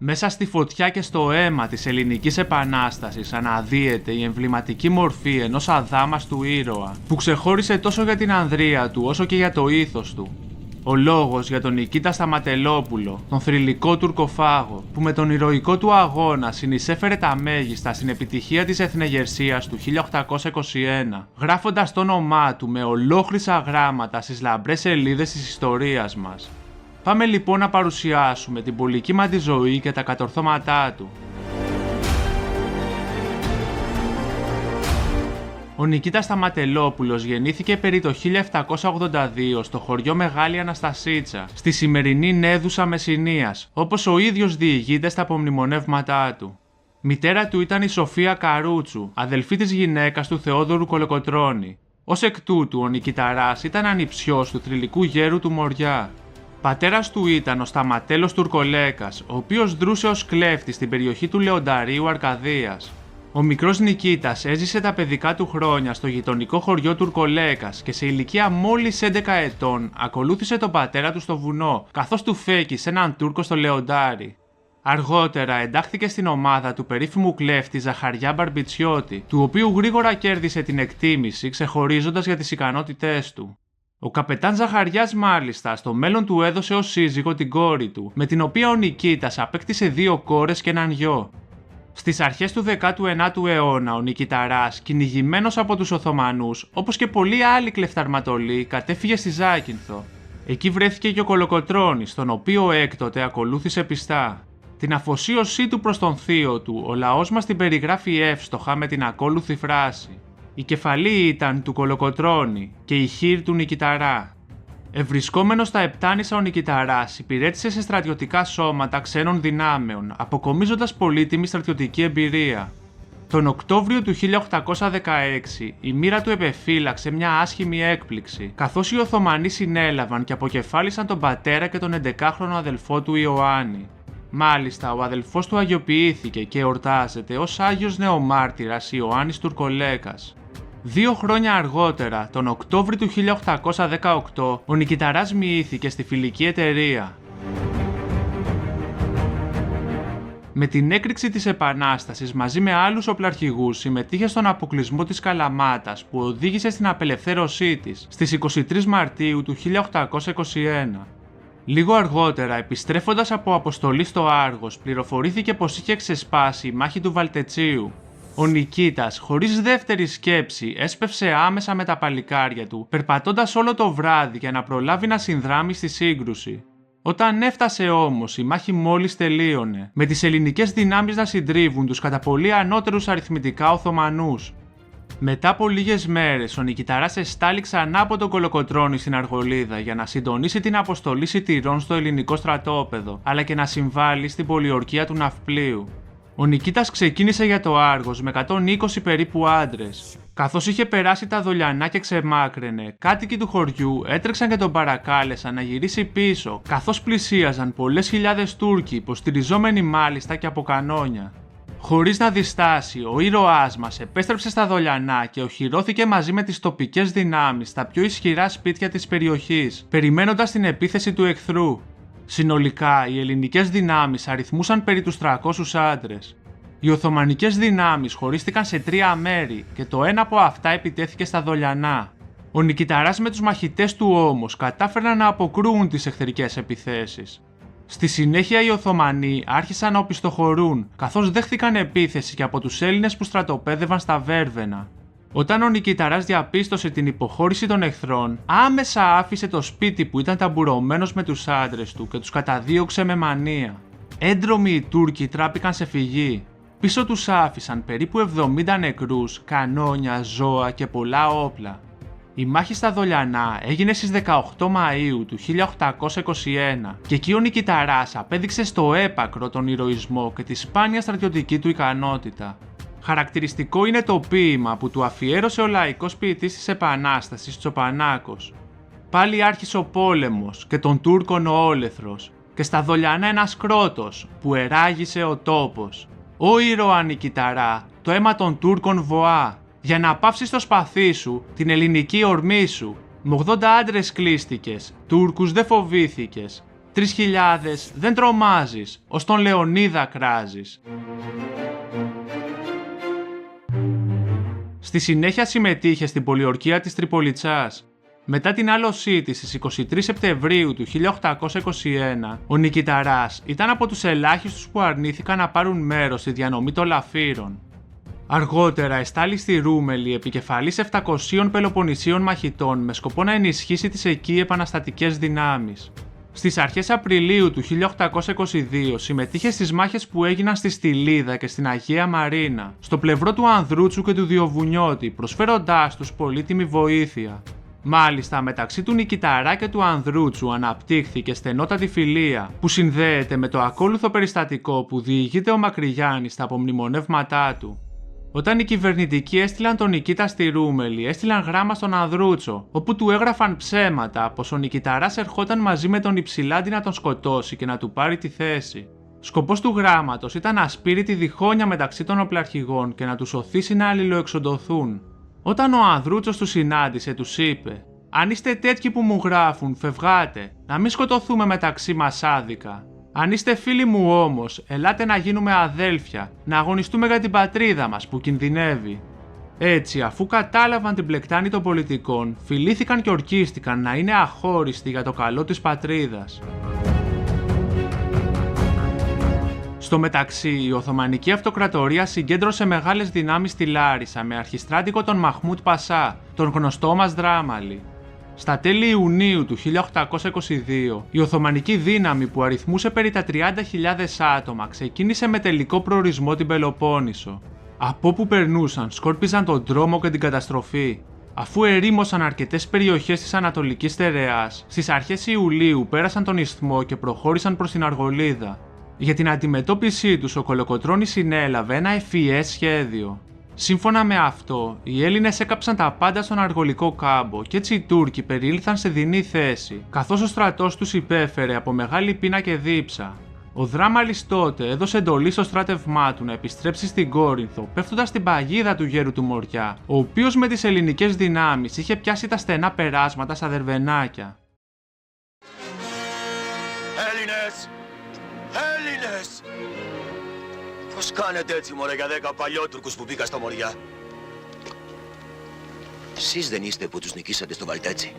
Μέσα στη φωτιά και στο αίμα της Ελληνικής Επανάστασης αναδύεται η εμβληματική μορφή ενός αδάμαστου ήρωα που ξεχώρισε τόσο για την ανδρεία του όσο και για το ήθος του. Ο λόγος για τον Νικήτα Σταματελόπουλο, τον θρυλικό τουρκοφάγο που με τον ηρωικό του αγώνα συνεισέφερε τα μέγιστα στην επιτυχία της εθνεγερσίας του 1821, γράφοντας το όνομά του με ολόχρυσα γράμματα στις λαμπρές σελίδες της ιστορίας μας. Πάμε λοιπόν να παρουσιάσουμε την πολυκύμαντη ζωή και τα κατορθώματά του. Ο Νικήτας Σταματελόπουλος γεννήθηκε περί το 1782 στο χωριό Μεγάλη Αναστασίτσα, στη σημερινή Νέδουσα Μεσσηνίας, όπως ο ίδιος διηγείται στα απομνημονεύματά του. Μητέρα του ήταν η Σοφία Καρούτσου, αδελφή της γυναίκας του Θεόδωρου Κολοκοτρώνη. Ως εκ τούτου, ο Νικηταράς ήταν ανιψιός του θρυλικού γέρου του Μοριά. Πατέρας του ήταν ο Σταματέλος Τουρκολέκας, ο οποίος δρούσε ως κλέφτης στην περιοχή του Λεονταρίου Αρκαδίας. Ο μικρός Νικήτας έζησε τα παιδικά του χρόνια στο γειτονικό χωριό Τουρκολέκας και σε ηλικία μόλις 11 ετών ακολούθησε τον πατέρα του στο βουνό, καθώς του φέκησε έναν Τούρκο στο Λεοντάρι. Αργότερα εντάχθηκε στην ομάδα του περίφημου κλέφτη Ζαχαριά Μπαρμπιτσιώτη, του οποίου γρήγορα κέρδισε την εκτίμηση ξεχωρίζοντας για τις ικανότητές του. Ο καπετάν Ζαχαριάς μάλιστα στο μέλλον του έδωσε ως σύζυγο την κόρη του, με την οποία ο Νικήτας απέκτησε 2 κόρες και έναν γιο. Στις αρχές του 19ου αιώνα ο Νικηταράς, κυνηγημένος από τους Οθωμανούς, όπως και πολλοί άλλοι κλεφταρματολοί, κατέφυγε στη Ζάκυνθο. Εκεί βρέθηκε και ο Κολοκοτρώνης, τον οποίο έκτοτε ακολούθησε πιστά. Την αφοσίωσή του προς τον θείο του, ο λαός μας την περιγράφει εύστοχα με την ακόλουθη φράση: «Η κεφαλή ήταν του Κολοκοτρώνη και η χείρ του Νικηταρά». Ευρισκόμενος στα Επτάνησα, ο Νικηταράς υπηρέτησε σε στρατιωτικά σώματα ξένων δυνάμεων, αποκομίζοντας πολύτιμη στρατιωτική εμπειρία. Τον Οκτώβριο του 1816 η μοίρα του επεφύλαξε μια άσχημη έκπληξη, καθώς οι Οθωμανοί συνέλαβαν και αποκεφάλισαν τον πατέρα και τον 11χρονο αδελφό του Ιωάννη. Μάλιστα, ο αδελφός του αγιοποιήθηκε και εορτάζεται ως Άγιος Νεομάρτυρας Ιωάννης Τουρκολέκας. 2 χρόνια αργότερα, τον Οκτώβρη του 1818, ο Νικηταράς μοιήθηκε στη Φιλική Εταιρεία. Με την έκρηξη της Επανάστασης μαζί με άλλους οπλαρχηγούς συμμετείχε στον αποκλεισμό της Καλαμάτας που οδήγησε στην απελευθέρωσή της στις 23 Μαρτίου του 1821. Λίγο αργότερα, επιστρέφοντας από αποστολή στο Άργος, πληροφορήθηκε πως είχε ξεσπάσει η μάχη του Βαλτετσίου. Ο Νικήτας, χωρίς δεύτερη σκέψη, έσπευσε άμεσα με τα παλικάρια του, περπατώντας όλο το βράδυ για να προλάβει να συνδράμει στη σύγκρουση. Όταν έφτασε όμως, η μάχη μόλις τελείωνε, με τις ελληνικές δυνάμεις να συντρίβουν τους κατά πολύ ανώτερους αριθμητικά Οθωμανούς. Μετά από λίγες μέρες, ο Νικηταράς εστάλει ξανά από τον Κολοκοτρώνη στην Αργολίδα για να συντονίσει την αποστολή σιτηρών στο ελληνικό στρατόπεδο, αλλά και να συμβάλλει στην πολιορκία του ναυπλίου. Ο Νικήτας ξεκίνησε για το Άργος με 120 περίπου άντρες. Καθώς είχε περάσει τα Δολιανά και ξεμάκραινε, κάτοικοι του χωριού έτρεξαν και τον παρακάλεσαν να γυρίσει πίσω, καθώς πλησίαζαν πολλές χιλιάδες Τούρκοι, υποστηριζόμενοι μάλιστα και από κανόνια. Χωρίς να διστάσει, ο ήρωάς μας επέστρεψε στα Δολιανά και οχυρώθηκε μαζί με τις τοπικές δυνάμεις στα πιο ισχυρά σπίτια της περιοχής, περιμένοντας την επίθεση του εχθρού. Συνολικά, οι ελληνικές δυνάμεις αριθμούσαν περί τους 300 άντρες. Οι Οθωμανικές δυνάμεις χωρίστηκαν σε 3 μέρη και το ένα από αυτά επιτέθηκε στα Δολιανά. Ο Νικηταράς με τους μαχητές του όμως κατάφεραν να αποκρούουν τις εχθρικές επιθέσεις. Στη συνέχεια οι Οθωμανοί άρχισαν να οπισθοχωρούν, καθώς δέχθηκαν επίθεση και από τους Έλληνες που στρατοπέδευαν στα Βέρβαινα. Όταν ο Νικηταράς διαπίστωσε την υποχώρηση των εχθρών, άμεσα άφησε το σπίτι που ήταν ταμπουρωμένος με τους άντρες του και τους καταδίωξε με μανία. Έντρομοι οι Τούρκοι τράπηκαν σε φυγή. Πίσω τους άφησαν περίπου 70 νεκρούς, κανόνια, ζώα και πολλά όπλα. Η μάχη στα Δολιανά έγινε στις 18 Μαΐου του 1821 και εκεί ο Νικηταράς απέδειξε στο έπακρο τον ηρωισμό και τη σπάνια στρατιωτική του ικανότητα. Χαρακτηριστικό είναι το ποίημα που του αφιέρωσε ο λαϊκός ποιητής της Επανάστασης Τσοπανάκος. Πάλι άρχισε ο πόλεμος και των Τούρκων ο όλεθρος και στα Δολιανά ένας κρότος που εράγησε ο τόπος. Ω ήρωα Νικηταρά, το αίμα των Τούρκων βοά, Για να πάψεις το σπαθί σου, την ελληνική ορμή σου. Με 80 άντρες κλείστηκες, Τούρκους δεν φοβήθηκες. 3.000 δεν τρομάζεις, ως τον Λεωνίδα κράζεις. Στη συνέχεια συμμετείχε στην πολιορκία της Τριπολιτσάς. Μετά την άλωσή της στις 23 Σεπτεμβρίου του 1821, ο Νικηταράς ήταν από τους ελάχιστους που αρνήθηκαν να πάρουν μέρος στη διανομή των Λαφύρων. Αργότερα εστάλει στη Ρούμελη επικεφαλής 700 Πελοποννησίων μαχητών με σκοπό να ενισχύσει τις εκεί επαναστατικές δυνάμεις. Στις αρχές Απριλίου του 1822 συμμετείχε στις μάχες που έγιναν στη Στυλίδα και στην Αγία Μαρίνα, στο πλευρό του Ανδρούτσου και του Διοβουνιώτη, προσφέροντάς τους πολύτιμη βοήθεια. Μάλιστα, μεταξύ του Νικηταρά και του Ανδρούτσου αναπτύχθηκε στενότατη φιλία, που συνδέεται με το ακόλουθο περιστατικό που διηγείται ο Μακρυγιάννης στα απομνημονεύματά του. Όταν οι κυβερνητικοί έστειλαν τον Νικήτα στη Ρούμελη, έστειλαν γράμμα στον Ανδρούτσο, όπου του έγραφαν ψέματα πως ο Νικηταράς ερχόταν μαζί με τον Υψηλάντη να τον σκοτώσει και να του πάρει τη θέση. Σκοπός του γράμματος ήταν να σπείρει τη διχόνοια μεταξύ των οπλαρχηγών και να τους οθήσει να αλληλοεξοντωθούν. Όταν ο Ανδρούτσος τους συνάντησε, τους είπε: «Αν είστε τέτοιοι που μου γράφουν, φευγάτε, να μην σκοτωθούμε μεταξύ μας άδικα. Αν είστε φίλοι μου όμως, ελάτε να γίνουμε αδέλφια, να αγωνιστούμε για την πατρίδα μας που κινδυνεύει». Έτσι, αφού κατάλαβαν την πλεκτάνη των πολιτικών, φιλήθηκαν και ορκίστηκαν να είναι αχώριστοι για το καλό της πατρίδας. Στο μεταξύ, η Οθωμανική Αυτοκρατορία συγκέντρωσε μεγάλες δυνάμεις στη Λάρισα με αρχιστράτηγο τον Μαχμούτ Πασά, τον γνωστό μας Δράμαλη. Στα τέλη Ιουνίου του 1822, η Οθωμανική δύναμη που αριθμούσε περί τα 30.000 άτομα ξεκίνησε με τελικό προορισμό την Πελοπόννησο. Από όπου περνούσαν, σκόρπιζαν τον τρόμο και την καταστροφή. Αφού ερήμωσαν αρκετές περιοχές της Ανατολικής Στερεάς, στις αρχές Ιουλίου πέρασαν τον Ισθμό και προχώρησαν προς την Αργολίδα. Για την αντιμετώπιση τους, ο Κολοκοτρώνης συνέλαβε ένα ευφυές σχέδιο. Σύμφωνα με αυτό, οι Έλληνες έκαψαν τα πάντα στον Αργολικό κάμπο και έτσι οι Τούρκοι περιήλθαν σε δεινή θέση, καθώς ο στρατός τους υπέφερε από μεγάλη πείνα και δίψα. Ο Δράμαλης τότε έδωσε εντολή στο στράτευμά του να επιστρέψει στην Κόρινθο, πέφτοντας στην παγίδα του γέρου του Μοριά, ο οποίος με τις ελληνικές δυνάμεις είχε πιάσει τα στενά περάσματα στα Δερβενάκια. Έλληνες! Πώς κάνετε έτσι μωρέ για 10 παλιότουρκους που μπήκα στα Μοριά? Σεις δεν είστε που τους νικήσατε στο Βαλτέτσι?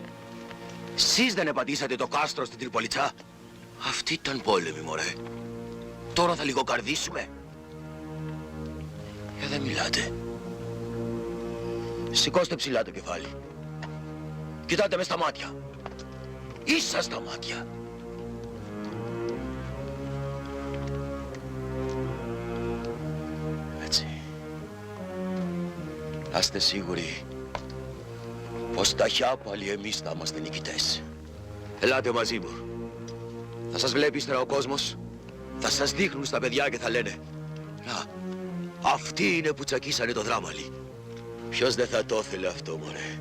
Σεις δεν επαντήσατε το κάστρο στην Τριπολιτσά? Αυτή ήταν πόλεμη μωρέ. Τώρα θα λιγοκαρδίσουμε. Δεν μιλάτε. Σηκώστε ψηλά το κεφάλι. Κοιτάτε με στα μάτια. Ίσα στα μάτια. Έτσι. Να είστε σίγουροι πως ταχιά πάλι εμείς θα είμαστε νικητές. Ελάτε μαζί μου. Θα σας βλέπει ύστερα ο κόσμος. Θα σας δείχνουν στα παιδιά και θα λένε: να, αυτοί είναι που τσακίσανε το Δράμαλη. Ποιος δεν θα το ήθελε αυτό μωρέ?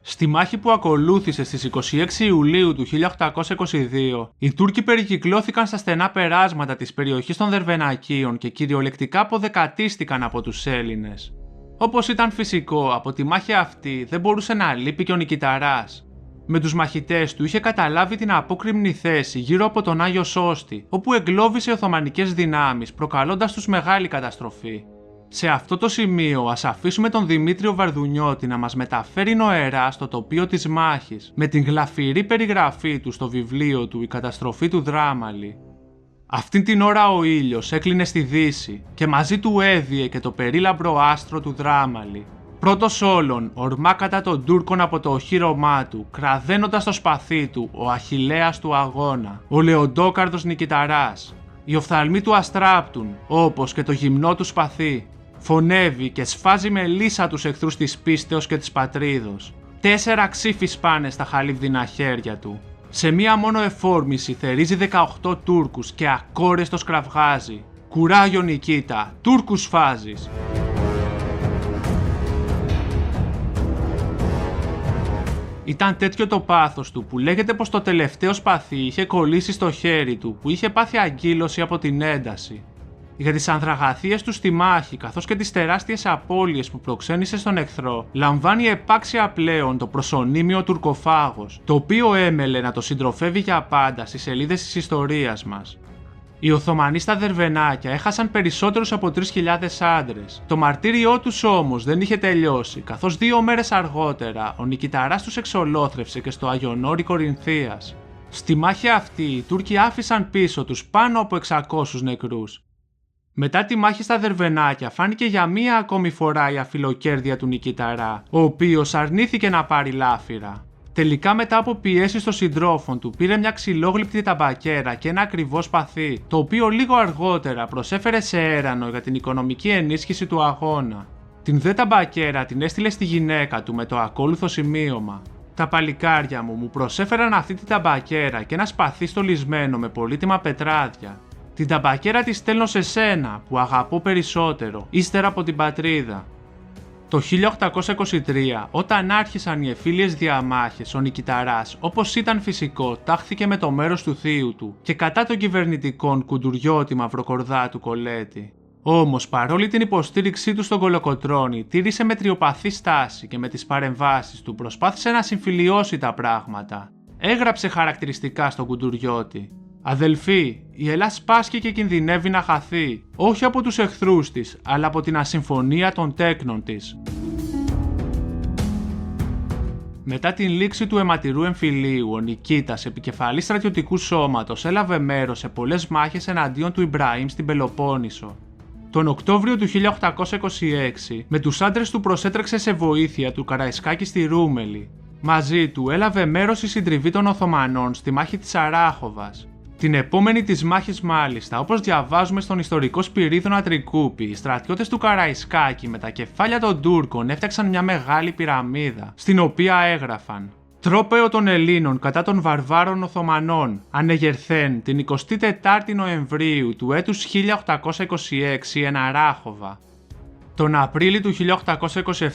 Στη μάχη που ακολούθησε στις 26 Ιουλίου του 1822, οι Τούρκοι περικυκλώθηκαν στα στενά περάσματα της περιοχής των Δερβενακίων και κυριολεκτικά αποδεκατίστηκαν από τους Έλληνες. Όπως ήταν φυσικό, από τη μάχη αυτή δεν μπορούσε να λείπει και ο Νικηταράς. Με τους μαχητές του είχε καταλάβει την απόκρημνη θέση γύρω από τον Άγιο Σώστη, όπου εγκλώβησε Οθωμανικές δυνάμεις, προκαλώντας τους μεγάλη καταστροφή. Σε αυτό το σημείο ας αφήσουμε τον Δημήτριο Βαρδουνιώτη να μας μεταφέρει νοερά στο τοπίο της μάχης, με την γλαφυρή περιγραφή του στο βιβλίο του «Η καταστροφή του Δράμαλη». Αυτήν την ώρα ο ήλιος έκλεινε στη δύση και μαζί του έδιε και το περίλαμπρο άστρο του Δράμαλη. Πρώτος όλων, ορμά κατά των Τούρκων από το οχύρωμά του, κραδένοντας το σπαθί του, ο Αχιλλέας του αγώνα, ο Λεοντόκαρδος Νικηταράς. Οι οφθαλμοί του αστράπτουν, όπως και το γυμνό του σπαθί. Φωνεύει και σφάζει με λύσα τους εχθρούς της πίστεως και της πατρίδος. 4 ξύφοι σπάνε στα χαλίβδινα χέρια του. Σε μία μόνο εφόρμηση θερίζει 18 Τούρκους και ακόρεστος κραυγάζει: «Κουράγιο Νικήτα, Τούρκους φάζεις!» Ήταν τέτοιο το πάθος του που λέγεται πως το τελευταίο σπαθί είχε κολλήσει στο χέρι του που είχε πάθει αγκύλωση από την ένταση. Για τις ανθραγαθίες του στη μάχη καθώς και τις τεράστιες απώλειες που προξένησε στον εχθρό, λαμβάνει επάξια πλέον το προσωνύμιο τουρκοφάγος, το οποίο έμελε να το συντροφεύει για πάντα στις σελίδες της ιστορίας μας. Οι Οθωμανοί στα Δερβενάκια έχασαν περισσότερους από 3.000 άντρες. Το μαρτύριό τους όμως δεν είχε τελειώσει, καθώς 2 μέρες αργότερα ο νικηταράς τους εξολόθρευσε και στο Αγιονόρι Κορινθίας. Στη μάχη αυτή οι Τούρκοι άφησαν πίσω τους πάνω από 600 νεκρούς. Μετά τη μάχη στα Δερβενάκια φάνηκε για μία ακόμη φορά η αφιλοκέρδεια του νικηταρά, ο οποίος αρνήθηκε να πάρει λάφυρα. Τελικά μετά από πιέσεις των συντρόφων του πήρε μια ξυλόγλυπτη ταμπακέρα και ένα ακριβό σπαθί, το οποίο λίγο αργότερα προσέφερε σε έρανο για την οικονομική ενίσχυση του αγώνα. Την δε ταμπακέρα την έστειλε στη γυναίκα του με το ακόλουθο σημείωμα: «Τα παλικάρια μου προσέφεραν αυτή την ταμπακέρα και ένα σπαθί στολισμένο με πολύτιμα πετράδια. Την ταμπακέρα τη στέλνω σε σένα που αγαπώ περισσότερο, ύστερα από την πατρίδα». Το 1823, όταν άρχισαν οι εμφύλιες διαμάχες, ο νικηταράς, όπως ήταν φυσικό, τάχθηκε με το μέρος του θείου του και κατά των κυβερνητικών Κουντουριώτη Μαυροκορδάτου Κολέτη. Όμως, παρόλη την υποστήριξή του στον Κολοκοτρώνη, τήρησε μετριοπαθή στάση και με τις παρεμβάσεις του προσπάθησε να συμφιλιώσει τα πράγματα. Έγραψε χαρακτηριστικά στον Κουντουριώτη: «Αδελφοί, η Ελλάς σπάσκει και κινδυνεύει να χαθεί, όχι από τους εχθρούς της, αλλά από την ασυμφωνία των τέκνων της». Μετά την λήξη του αιματηρού εμφυλίου, ο Νικήτας, επικεφαλής στρατιωτικού σώματος, έλαβε μέρος σε πολλές μάχες εναντίον του Ιμπραήμ στην Πελοπόννησο. Τον Οκτώβριο του 1826, με τους άντρες του προσέτρεξε σε βοήθεια του Καραϊσκάκη στη Ρούμελη. Μαζί του έλαβε μέρος η συντριβή των Οθωμανών στη μάχη της Αράχοβας. Την επόμενη της μάχης μάλιστα, όπως διαβάζουμε στον ιστορικό Σπυρίδωνα Τρικούπη, οι στρατιώτες του Καραϊσκάκη με τα κεφάλια των Τούρκων έφτιαξαν μια μεγάλη πυραμίδα, στην οποία έγραφαν: «Τρόπαιο των Ελλήνων κατά των βαρβάρων Οθωμανών, ανεγερθέν την 24η Νοεμβρίου του έτους 1826 εν Αράχοβα». Τον Απρίλιο του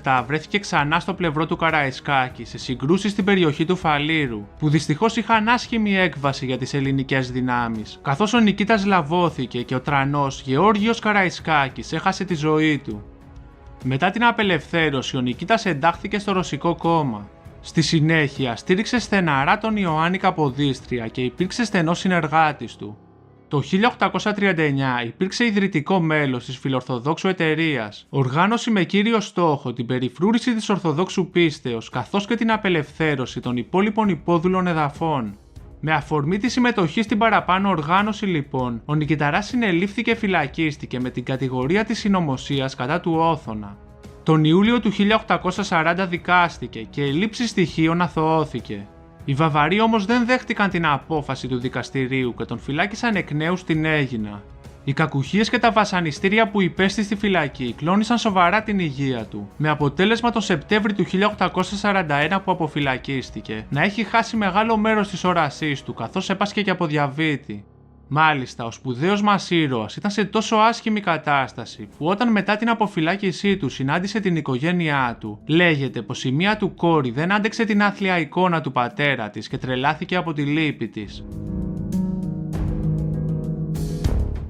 1827 βρέθηκε ξανά στο πλευρό του Καραϊσκάκη σε συγκρούσεις στην περιοχή του Φαλήρου, που δυστυχώς είχαν άσχημη έκβαση για τις ελληνικές δυνάμεις, καθώς ο Νικήτας λαβώθηκε και ο τρανός Γεώργιος Καραϊσκάκης έχασε τη ζωή του. Μετά την απελευθέρωση, ο Νικήτας εντάχθηκε στο Ρωσικό κόμμα. Στη συνέχεια στήριξε στεναρά τον Ιωάννη Καποδίστρια και υπήρξε στενός συνεργάτης του. Το 1839 υπήρξε ιδρυτικό μέλος της Φιλορθοδόξου Εταιρείας, οργάνωση με κύριο στόχο την περιφρούρηση της Ορθοδόξου πίστεως καθώς και την απελευθέρωση των υπόλοιπων υπόδουλων εδαφών. Με αφορμή τη συμμετοχή στην παραπάνω οργάνωση λοιπόν, ο νικηταράς συνελήφθη και φυλακίστηκε με την κατηγορία της συνωμοσίας κατά του Όθωνα. Τον Ιούλιο του 1840 δικάστηκε και η λήψη στοιχείων αθωώθηκε. Οι Βαβαροί όμως δεν δέχτηκαν την απόφαση του δικαστηρίου και τον φυλάκισαν εκ νέου στην Αίγινα. Οι κακουχίες και τα βασανιστήρια που υπέστη στη φυλακή κλώνησαν σοβαρά την υγεία του, με αποτέλεσμα τον Σεπτέμβρη του 1841 που αποφυλακίστηκε να έχει χάσει μεγάλο μέρος της όρασής του καθώς έπασχε και από διαβήτη. Μάλιστα, ο σπουδαίος μας ήρωας ήταν σε τόσο άσχημη κατάσταση που όταν μετά την αποφυλάκησή του συνάντησε την οικογένειά του, λέγεται πως η μία του κόρη δεν άντεξε την άθλια εικόνα του πατέρα της και τρελάθηκε από τη λύπη της.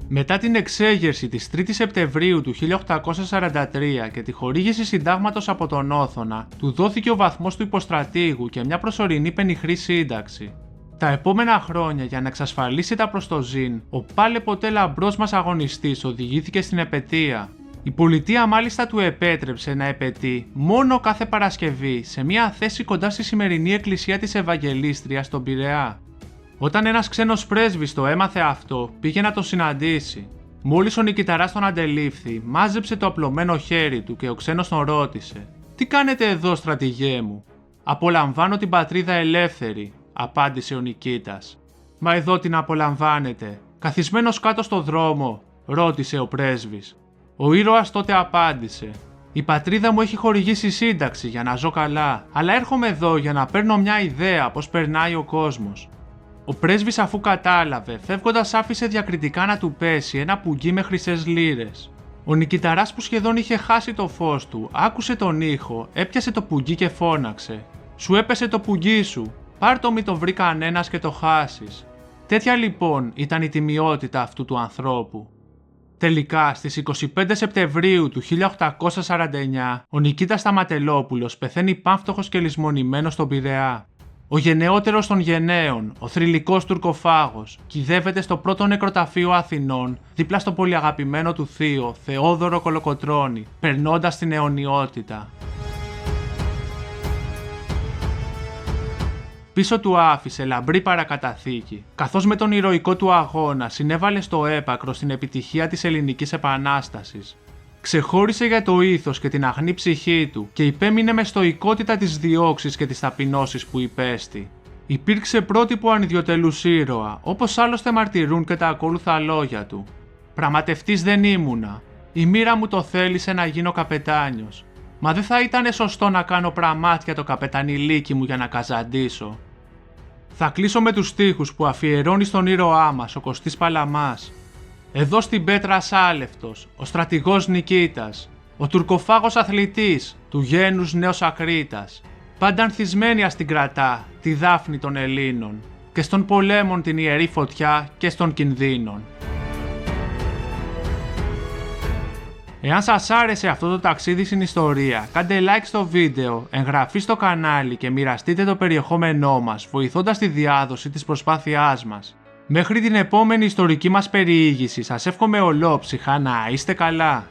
Μετά την εξέγερση της 3ης Σεπτεμβρίου του 1843 και τη χορήγηση συντάγματος από τον Όθωνα, του δόθηκε ο βαθμός του υποστρατήγου και μια προσωρινή πενιχρή σύνταξη. Τα επόμενα χρόνια, για να εξασφαλίσει τα προστοζήν, ο πάλε ποτέ λαμπρός μας αγωνιστής οδηγήθηκε στην επετεία. Η πολιτεία μάλιστα του επέτρεψε να επετεί μόνο κάθε Παρασκευή σε μια θέση κοντά στη σημερινή εκκλησία της Ευαγγελίστριας στον Πειραιά. Όταν ένας ξένος πρέσβης το έμαθε αυτό, πήγε να τον συναντήσει. Μόλις ο νικηταράς τον αντελήφθη, μάζεψε το απλωμένο χέρι του και ο ξένος τον ρώτησε: «Τι κάνετε εδώ, στρατηγέ μου?» «Απολαμβάνω την πατρίδα ελεύθερη», απάντησε ο Νικήτας. «Μα εδώ την απολαμβάνετε, καθισμένος κάτω στο δρόμο?» ρώτησε ο πρέσβης. Ο ήρωας τότε απάντησε: «Η πατρίδα μου έχει χορηγήσει σύνταξη για να ζω καλά, αλλά έρχομαι εδώ για να παίρνω μια ιδέα πώς περνάει ο κόσμος». Ο πρέσβης, αφού κατάλαβε, φεύγοντας άφησε διακριτικά να του πέσει ένα πουγγί με χρυσές λίρες. Ο νικηταράς, που σχεδόν είχε χάσει το φως του, άκουσε τον ήχο, έπιασε το πουγγί και φώναξε: Σου έπεσε το πουγγί σου. Πάρ' το μη το βρει κανένας και το χάσεις. Τέτοια λοιπόν ήταν η τιμιότητα αυτού του ανθρώπου. Τελικά, στις 25 Σεπτεμβρίου του 1849, ο Νικήτας Σταματελόπουλος πεθαίνει πάμφτωχος και λησμονημένος στον Πειραιά. Ο γενναιότερος των γενναίων, ο θρυλικός τουρκοφάγος, κυδεύεται στο πρώτο νεκροταφείο Αθηνών, δίπλα στο πολυαγαπημένο του θείο Θεόδωρο Κολοκοτρώνη, περνώντας την αιωνιότητα. Πίσω του άφησε λαμπρή παρακαταθήκη, καθώς με τον ηρωικό του αγώνα συνέβαλε στο έπακρο στην επιτυχία της Ελληνικής Επανάστασης. Ξεχώρισε για το ήθος και την αγνή ψυχή του και υπέμεινε με στοικότητα τις διώξεις και τις ταπεινώσεις που υπέστη. Υπήρξε πρότυπο ανιδιοτελούς ήρωα, όπως άλλωστε μαρτυρούν και τα ακόλουθα λόγια του. «Πραγματευτής δεν ήμουνα. Η μοίρα μου το θέλησε να γίνω καπετάνιος. Μα δεν θα ήτανε σωστό να κάνω πραμάτια το καπετανιλίκι μου για να καζαντήσω». Θα κλείσω με τους στίχους που αφιερώνει στον ήρωά μας ο Κωστής Παλαμάς. Εδώ στην πέτρα Σάλευτος, ο στρατηγός Νικήτας, ο τουρκοφάγος αθλητής, του γένους νέος Ακρίτας, πάντα ανθισμένη ας την κρατά, τη δάφνη των Ελλήνων, και στον πολέμον την ιερή φωτιά και στον κινδύνων. Εάν σας άρεσε αυτό το ταξίδι στην ιστορία, κάντε like στο βίντεο, εγγραφή στο κανάλι και μοιραστείτε το περιεχόμενό μας, βοηθώντας τη διάδοση της προσπάθειάς μας. Μέχρι την επόμενη ιστορική μας περιήγηση σας εύχομαι ολόψυχα να είστε καλά.